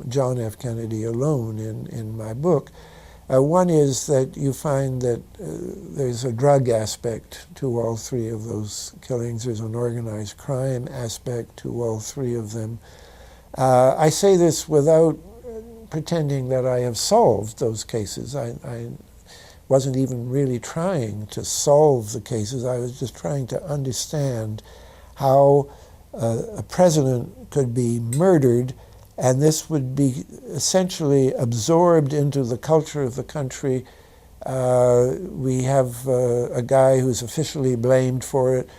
John F. Kennedy alone in my book. One is that you find that there's a drug aspect to all three of those killings. There's an organized crime aspect to all three of them. I say this without pretending that I have solved those cases. I wasn't even really trying to solve the cases. I was just trying to understand how a president could be murdered, and this would be essentially absorbed into the culture of the country. We have a guy who's officially blamed for it.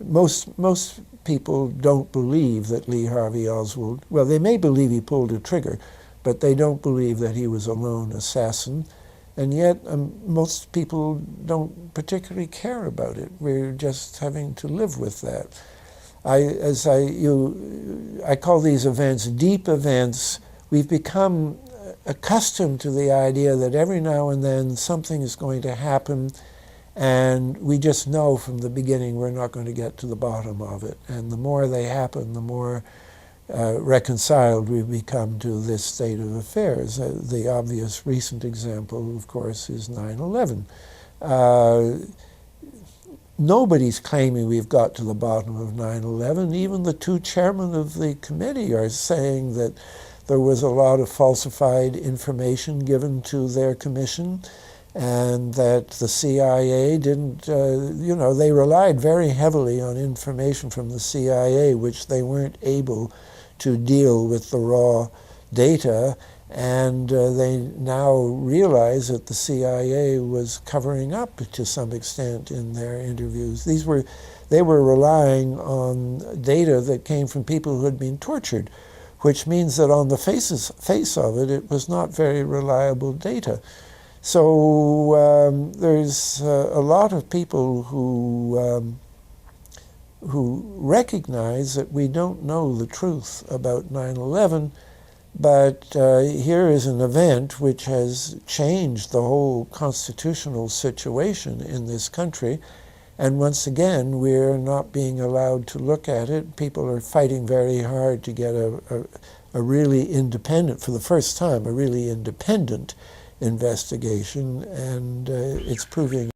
Most people don't believe that Lee Harvey Oswald, well, they may believe he pulled a trigger, but they don't believe that he was a lone assassin. And yet most people don't particularly care about it. We're just having to live with that. I call these events deep events. We've become accustomed to the idea that every now and then something is going to happen, and we just know from the beginning we're not going to get to the bottom of it. And the more they happen, the more reconciled we've become to this state of affairs. The obvious recent example, of course, is 9/11. Nobody's claiming we've got to the bottom of 9/11. Even the two chairmen of the committee are saying that there was a lot of falsified information given to their commission, and that the CIA didn't, they relied very heavily on information from the CIA, which they weren't able to deal with the raw data, and they now realize that the CIA was covering up to some extent in their interviews. They were relying on data that came from people who had been tortured, which means that on the face of it, it was not very reliable data. So there's a lot of people who recognize that we don't know the truth about 9/11, but here is an event which has changed the whole constitutional situation in this country, and once again we're not being allowed to look at it. People are fighting very hard to get a really independent, for the first time, a really independent investigation, and it's proving